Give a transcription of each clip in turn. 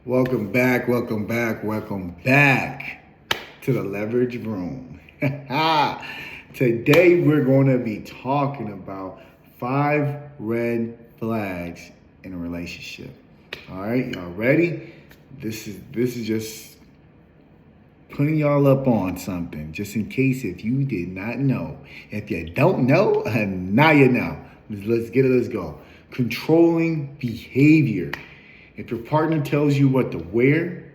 Welcome back, welcome back, welcome back to the Leverage Room. Today we're going to be talking about 5 red flags in a relationship. All right, y'all ready? This is just putting y'all up on something, just in case if you did not know. If you don't know, now you know. Let's go. Controlling behavior. If your partner tells you what to wear,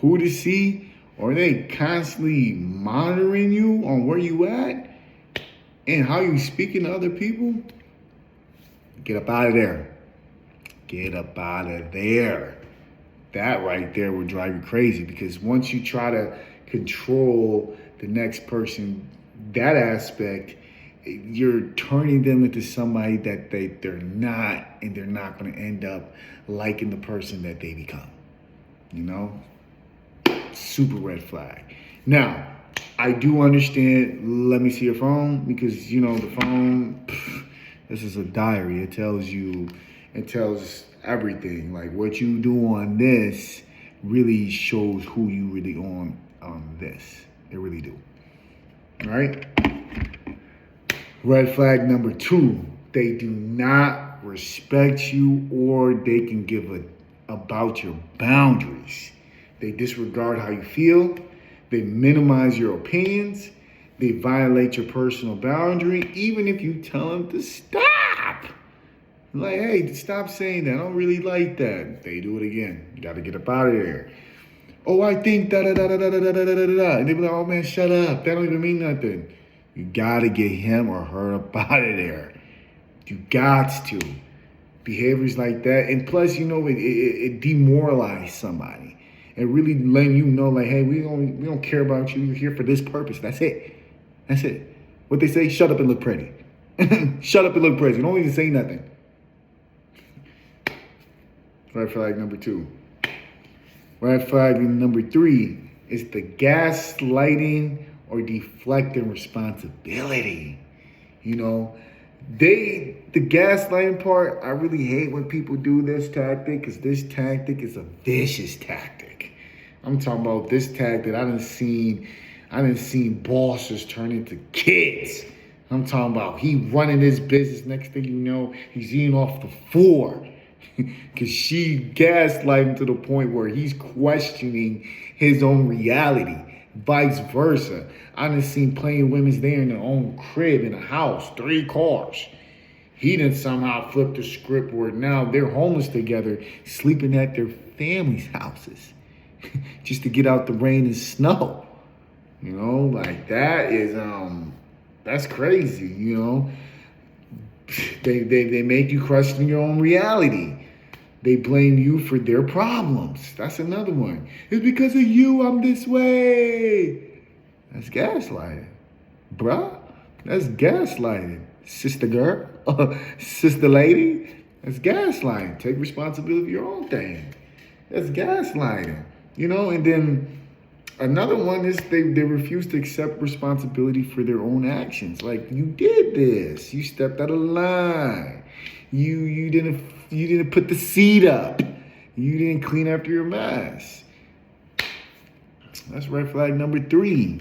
who to see, or they constantly monitoring you on where you at and how you speaking to other people, get up out of there. Get up out of there. That right there will drive you crazy, because once you try to control the next person, that aspect, you're turning them into somebody that they're not, and they're not going to end up liking the person that they become. You know? Super red flag. Now, I do understand, let me see your phone, because, the phone, this is a diary. It tells everything. Like, what you do on this really shows who you really on this. It really do. All right? Red flag number 2, they do not respect you, or they can give about your boundaries. They disregard how you feel. They minimize your opinions. They violate your personal boundary, even if you tell them to stop. Like, hey, stop saying that. I don't really like that. They do it again. You got to get up out of there. Oh, I think da-da-da-da-da-da-da-da-da. And they be like, oh, man, shut up. That don't even mean nothing. You got to get him or her up out of there. You got to. Behaviors like that. And plus, it demoralizes somebody. It really letting you know, like, hey, we don't care about you. You're here for this purpose. That's it. That's it. What they say, shut up and look pretty. Shut up and look pretty. Don't even say nothing. Red flag number 2. Red flag number 3 is the gaslighting or deflecting responsibility. The gaslighting part, I really hate when people do this tactic, because this tactic is a vicious tactic. I'm talking about this tactic I done seen bosses turn into kids. I'm talking about he running his business. Next thing you know, he's eating off the floor. Because she gaslighted him to the point where he's questioning his own reality. Vice versa. I done seen plenty of women's there in their own crib, in a house, 3 cars. He done somehow flipped the script where now they're homeless together, sleeping at their family's houses just to get out the rain and snow. Like that is that's crazy. They make you question your own reality. They blame you for their problems. That's another one. It's because of you I'm this way. That's gaslighting. Bruh, that's gaslighting. Sister girl, sister lady, that's gaslighting. Take responsibility for your own thing. That's gaslighting. And then another one is they refuse to accept responsibility for their own actions. Like, you did this. You stepped out of line. You didn't put the seat up. You didn't clean after your mess. That's red flag number 3.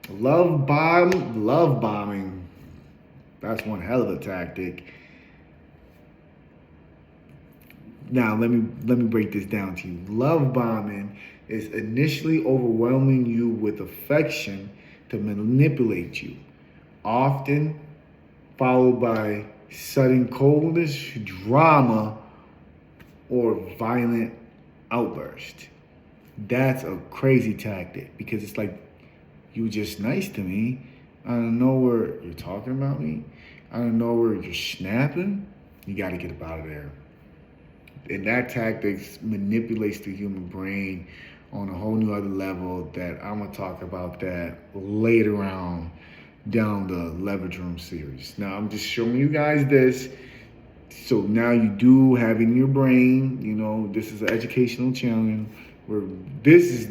Love bombing. That's one hell of a tactic. Now let me break this down to you. Love bombing is initially overwhelming you with affection to manipulate you, often followed by sudden coldness, drama, or violent outburst. That's a crazy tactic, because it's like, you were just nice to me. I don't know where you're talking about me. I don't know where you're snapping. You got to get up out of there. And that tactic manipulates the human brain on a whole new other level that I'm going to talk about that later on down the Leverage Room series. Now, I'm just showing you guys this. So now you do have in your brain, this is an educational channel where this is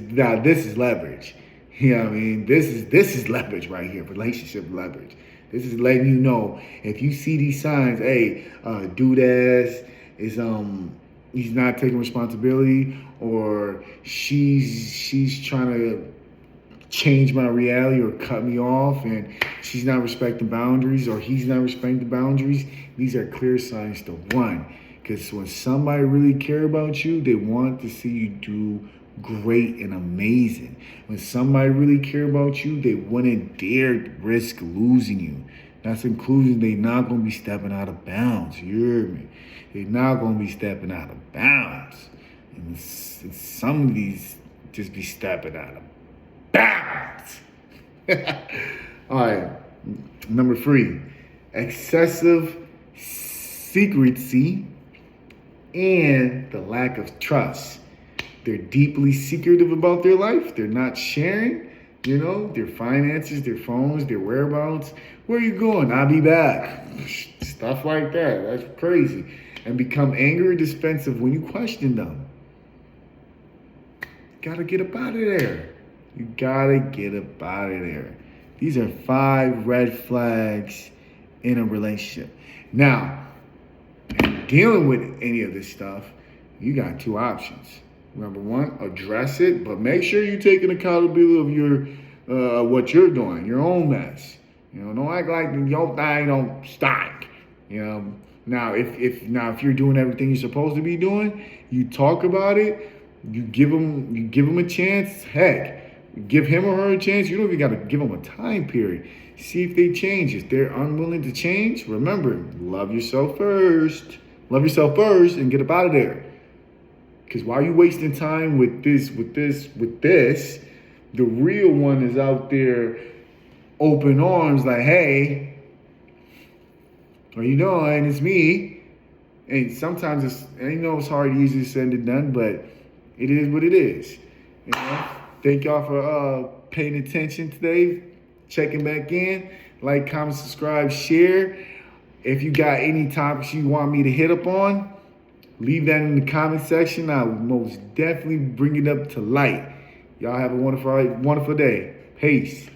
leverage. You know what I mean? This is leverage right here, relationship leverage. This is letting you know, if you see these signs, hey, dude ass is he's not taking responsibility, or she's trying to change my reality or cut me off, and she's not respecting boundaries, or he's not respecting boundaries, these are clear signs to run. Because when somebody really care about you, they want to see you do great and amazing. When somebody really care about you, they wouldn't dare risk losing you. That's including they not going to be stepping out of bounds. You hear me? They're not going to be stepping out of bounds. And some of these just be stepping out of bounds. All right. Number 3, excessive secrecy and the lack of trust. They're deeply secretive about their life. They're not sharing, their finances, their phones, their whereabouts. Where are you going? I'll be back. Stuff like that. That's crazy. And become angry or defensive when you question them. Gotta get up out of there. You gotta get up out of there. These are 5 red flags in a relationship. Now, dealing with any of this stuff, you got 2 options. Number 1, address it, but make sure you're taking accountability of your what you're doing, your own mess. Don't act like your thing don't stink. Now if you're doing everything you're supposed to be doing, you talk about it. You give them a chance. Heck, give him or her a chance. You don't even got to give them a time period. See if they change. If they're unwilling to change, remember, love yourself first. Love yourself first and get up out of there. Because while you're wasting time with this, the real one is out there open arms like, hey, what are you doing? It's me. And sometimes it's hard, easier said than done, but it is what it is. Thank y'all for paying attention today, checking back in. Like, comment, subscribe, share. If you got any topics you want me to hit up on, leave that in the comment section. I will most definitely bring it up to light. Y'all have a wonderful day. Peace.